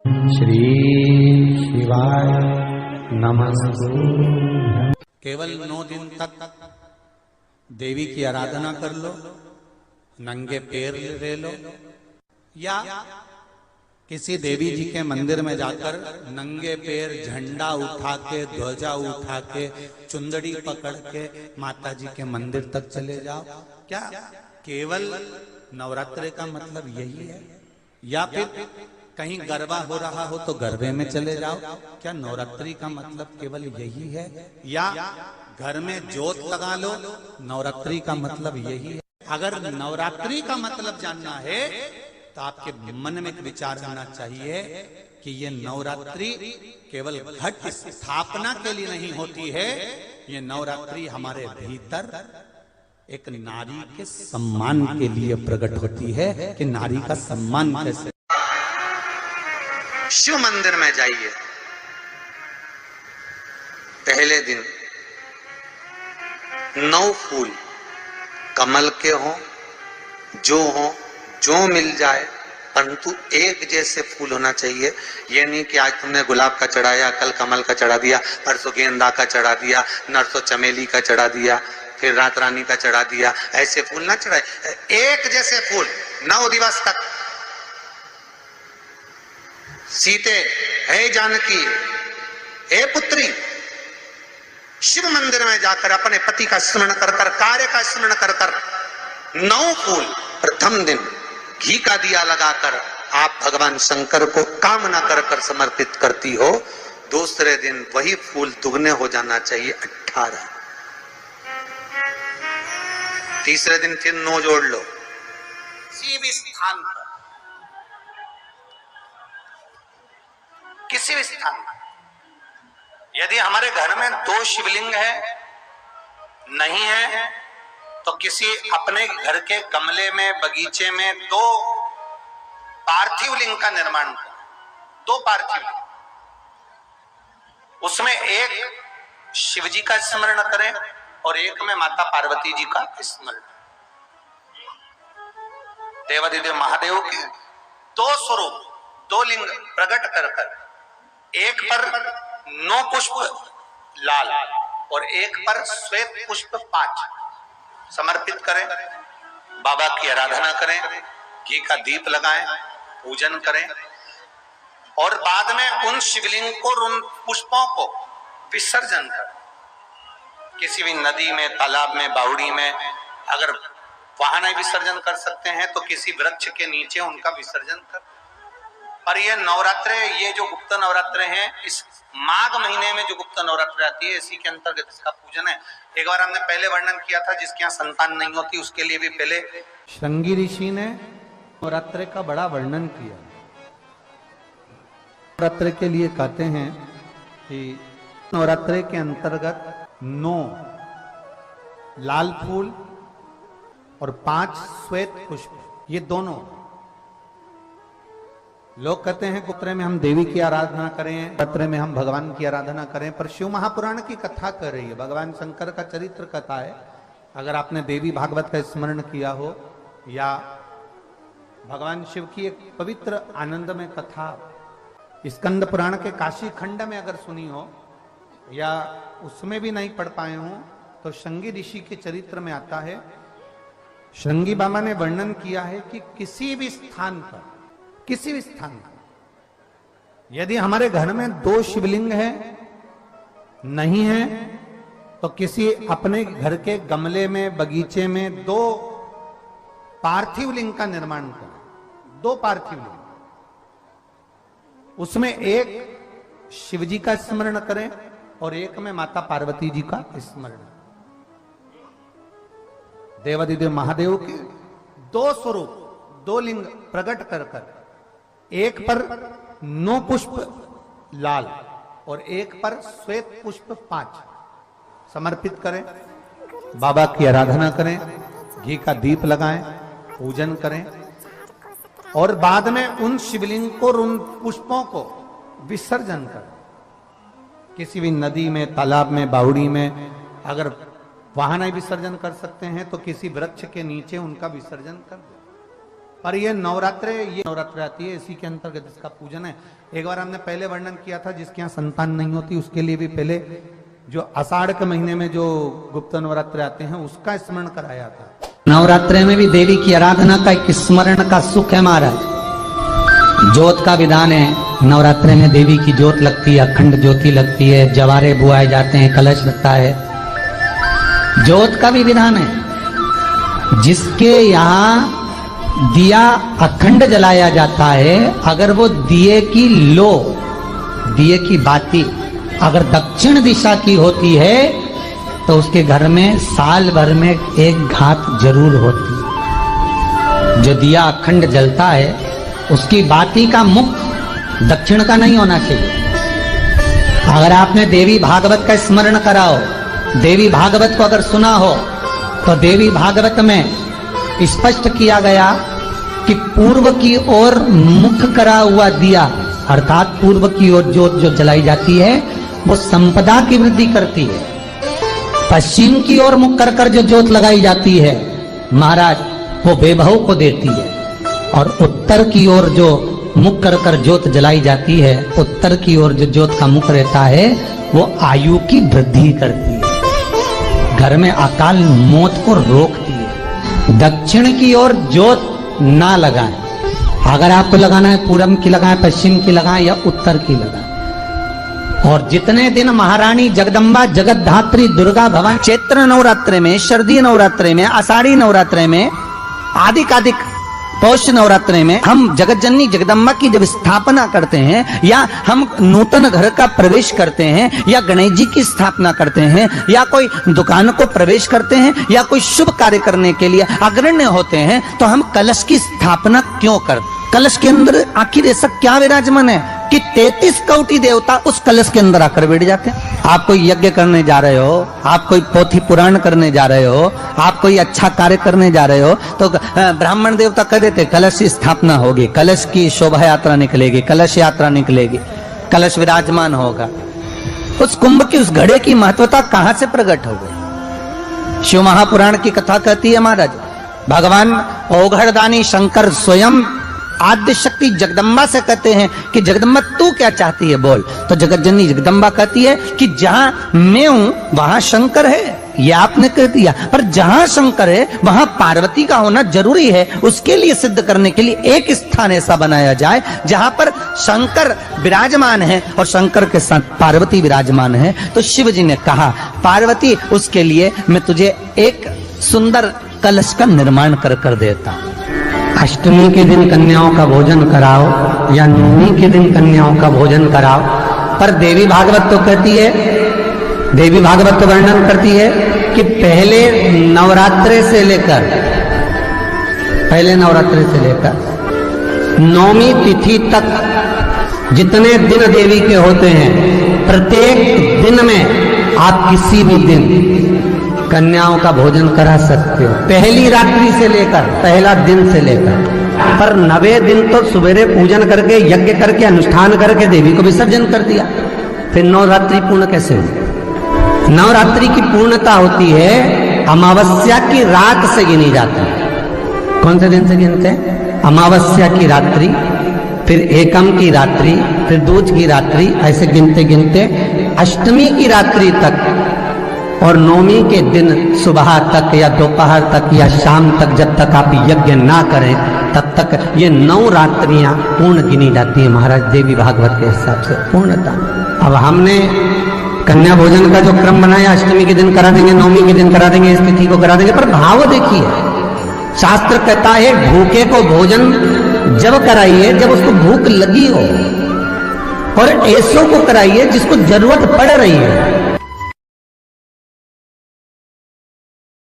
श्री शिवाय नमस्तु। केवल 9 दिन तक देवी की आराधना कर लो, नंगे पैर ले लो, या किसी देवी जी के मंदिर में जाकर नंगे पैर झंडा उठा के, ध्वजा उठा के, चुंदड़ी पकड़ के माता जी के मंदिर तक चले जाओ। क्या केवल नवरात्रि का मतलब यही है? या फिर कहीं गरबा हो रहा हो तो गरबे में चले जाओ? क्या नवरात्रि का मतलब केवल यही है? या घर में जोत लगा लो, नवरात्रि का मतलब यही है? अगर नवरात्रि का मतलब जानना है तो आपके मन में एक विचार आना चाहिए कि ये नवरात्रि केवल घट स्थापना के लिए नहीं होती है, ये नवरात्रि हमारे भीतर एक नारी के सम्मान के लिए प्रकट होती है कि नारी का सम्मान कैसे। शिव मंदिर में जाइए, पहले दिन 9 फूल कमल के हों, जो मिल जाए, परंतु एक जैसे फूल होना चाहिए। ये नहीं कि आज तुमने गुलाब का चढ़ाया, कल कमल का चढ़ा दिया, परसों गेंदा का चढ़ा दिया, नरसों चमेली का चढ़ा दिया, फिर रात रानी का चढ़ा दिया। ऐसे फूल ना चढ़ाए, एक जैसे फूल 9 दिवस तक। सीते, हे जानकी, हे पुत्री, शिव मंदिर में जाकर अपने पति का स्मरण कर कर, कार्य का स्मरण कर कर 9 फूल प्रथम दिन घी का दिया लगाकर आप भगवान शंकर को कामना कर कर समर्पित करती हो। दूसरे दिन वही फूल दुगने हो जाना चाहिए, 18। तीसरे दिन फिर 9 जोड़ लो। किसी भी स्थान पर, किसी भी स्थान पर, यदि हमारे घर में 2 शिवलिंग है, नहीं है, तो किसी अपने घर के गमले में, बगीचे में 2 पार्थिव लिंग का निर्माण करें। 2 पार्थिव लिंग, उसमें एक शिव जी का स्मरण करें और एक में माता पार्वती जी का स्मरण। देवाधिदेव महादेव के 2 स्वरूप, 2 लिंग प्रकट कर कर, एक पर 9 पुष्प लाल और एक पर श्वेत पुष्प 5 समर्पित करें। बाबा की आराधना करें, घी का दीप लगाएं, पूजन करें और बाद में उन शिवलिंग को, उन पुष्पों को विसर्जन करें। किसी भी नदी में, तालाब में, बावड़ी में, अगर वहां नहीं विसर्जन कर सकते हैं तो किसी वृक्ष के नीचे उनका विसर्जन करें। और ये नवरात्रे, ये जो गुप्त नवरात्रे हैं, इस माघ महीने में जो गुप्त नवरात्रि आती है, इसी के अंतर्गत इसका पूजन है। एक बार हमने पहले वर्णन किया था, जिसके यहाँ संतान नहीं होती उसके लिए भी पहले श्रृंगी ऋषि ने नवरात्रि का बड़ा वर्णन किया। नवरात्रि के लिए कहते हैं कि नवरात्रि के अंतर्गत 9 लाल फूल और 5 श्वेत पुष्प, ये दोनों। लोग कहते हैं गुप्तरे में हम देवी की आराधना करें, पत्र में हम भगवान की आराधना करें, पर शिव महापुराण की कथा कर रही है, भगवान शंकर का चरित्र कथा है। अगर आपने देवी भागवत का स्मरण किया हो या भगवान शिव की एक पवित्र आनंदमय कथा स्कंद पुराण के काशी खंड में अगर सुनी हो या उसमें भी नहीं पढ़ पाए हो, तो श्रृंगी ऋषि के चरित्र में आता है। श्रृंगी बाबा ने वर्णन किया है कि किसी भी स्थान पर, किसी भी स्थान पर यदि हमारे घर में 2 शिवलिंग है, नहीं है, तो किसी अपने घर के गमले में, बगीचे में 2 पार्थिव लिंग का निर्माण करें। 2 पार्थिव लिंग, उसमें एक शिव जी का स्मरण करें और एक में माता पार्वती जी का स्मरण। देवाधिदेव महादेव के 2 स्वरूप, 2 लिंग प्रकट कर कर, एक पर 9 पुष्प लाल और एक पर श्वेत पुष्प 5 समर्पित करें। बाबा की आराधना करें, घी का दीप लगाएं, पूजन करें और बाद में उन शिवलिंग को, उन पुष्पों को विसर्जन करें। किसी भी नदी में, तालाब में, बावड़ी में, अगर वहां नहीं विसर्जन कर सकते हैं तो किसी वृक्ष के नीचे उनका विसर्जन कर दो। पर ये नवरात्र आती है, इसी के अंतर्गत इसका पूजन है। एक बार हमने पहले वर्णन किया था, जिसके यहाँ संतान नहीं होती उसके लिए भी पहले जो आषाढ़ के महीने में जो गुप्त नवरात्र आते हैं उसका स्मरण कराया था। नवरात्रे में भी देवी की आराधना का एक स्मरण का सुख है महाराज। ज्योत का विधान है, नवरात्रे में देवी की ज्योत लगती है, अखंड ज्योति लगती है, जवारे बुआए जाते हैं, कलश लगता है। ज्योत का भी विधान है। जिसके यहाँ दिया अखंड जलाया जाता है, अगर वो दिए की लो, दिए की बाती अगर दक्षिण दिशा की होती है तो उसके घर में साल भर में एक घात जरूर होती है। जो दिया अखंड जलता है उसकी बाती का मुख दक्षिण का नहीं होना चाहिए। अगर आपने देवी भागवत का स्मरण कराओ, देवी भागवत को अगर सुना हो, तो देवी भागवत में स्पष्ट किया गया कि पूर्व की ओर मुख करा हुआ दिया, अर्थात पूर्व की ओर ज्योत जो जलाई जाती है वो संपदा की वृद्धि करती है। पश्चिम की ओर मुख कर कर जो ज्योत लगाई जाती है महाराज, वो वैभव को देती है। और उत्तर की ओर जो मुख कर कर ज्योत जलाई जाती है, उत्तर की ओर जो ज्योत का मुख रहता है वो आयु की वृद्धि करती है, घर में अकाल मौत को रोकती है। दक्षिण की ओर ज्योत ना लगाएं। अगर आपको लगाना है पूरब की लगाएं, पश्चिम की लगाएं या उत्तर की लगाएं। और जितने दिन महारानी जगदम्बा जगतधात्री दुर्गा भवानी चैत्र नवरात्रे में, शरदीय नवरात्रे में, आषाढ़ी नवरात्रे में, आदिक पौष नवरात्रे में हम जगत जननी जगदम्बा की जब स्थापना करते हैं, या हम नूतन घर का प्रवेश करते हैं, या गणेश जी की स्थापना करते हैं, या कोई दुकान को प्रवेश करते हैं, या कोई शुभ कार्य करने के लिए अग्रण्य होते हैं, तो हम कलश की स्थापना क्यों करते? कलश के अंदर आखिर ऐसा क्या विराजमान है कि 33 कोटि देवता उस कलश के अंदर आकर बैठ जाते हैं? आप कोई यज्ञ करने जा रहे हो, आप कोई पोथी पुराण करने जा रहे हो, आप कोई अच्छा कार्य करने जा रहे हो, तो ब्राह्मण देवता कह देते कलश की स्थापना होगी, कलश की शोभा यात्रा निकलेगी, कलश यात्रा निकलेगी, कलश विराजमान होगा। उस कुंभ की, उस घड़े की महत्वता कहां से प्रकट हो गई? शिव महापुराण की कथा कहती है महाराज, भगवान औघड़दानी शंकर स्वयं आद्य शक्ति जगदम्बा से कहते हैं कि जगदम्बा तू क्या चाहती है बोल। तो जगत जननी जगदम्बा कहती है कि जहां मैं हूं वहां शंकर है, ये आपने कह दिया, पर जहां शंकर है वहां पार्वती का होना जरूरी है। उसके लिए सिद्ध करने के लिए एक स्थान ऐसा बनाया जाए जहां पर शंकर विराजमान है और शंकर के साथ पार्वती विराजमान है। तो शिव जी ने कहा, पार्वती उसके लिए मैं तुझे एक सुंदर कलश का निर्माण कर कर देता हूं। अष्टमी के दिन कन्याओं का भोजन कराओ या नवमी के दिन कन्याओं का भोजन कराओ। पर देवी भागवत तो कहती है, देवी भागवत तो वर्णन करती है कि पहले नवरात्रे से लेकर नवमी तिथि तक जितने दिन देवी के होते हैं, प्रत्येक दिन में आप किसी भी दिन कन्याओं का भोजन करा सकते हो, पहली रात्रि से लेकर, पहला दिन से लेकर। पर 9वें दिन तो सवेरे पूजन करके, यज्ञ करके, अनुष्ठान करके देवी को विसर्जन कर दिया। फिर नवरात्रि पूर्ण कैसे हुई? नवरात्रि की पूर्णता होती है अमावस्या की रात से गिनी जाती है। कौन से दिन से गिनते हैं? अमावस्या की रात्रि, फिर एकम की रात्रि, फिर दूज की रात्रि, ऐसे गिनते गिनते अष्टमी की रात्रि तक और नवमी के दिन सुबह तक या दोपहर तक या शाम तक, जब तक आप यज्ञ ना करें तब तक ये 9 रात्रियां पूर्ण गिनी जाती है महाराज देवी भागवत के हिसाब से पूर्णता। अब हमने कन्या भोजन का जो क्रम बनाया, अष्टमी के दिन करा देंगे, नवमी के दिन करा देंगे, इस तिथि को करा देंगे, पर भाव देखिए, शास्त्र कहता है भूखे को भोजन जब कराइए जब उसको भूख लगी हो, और ऐसों को कराइए जिसको जरूरत पड़ रही है।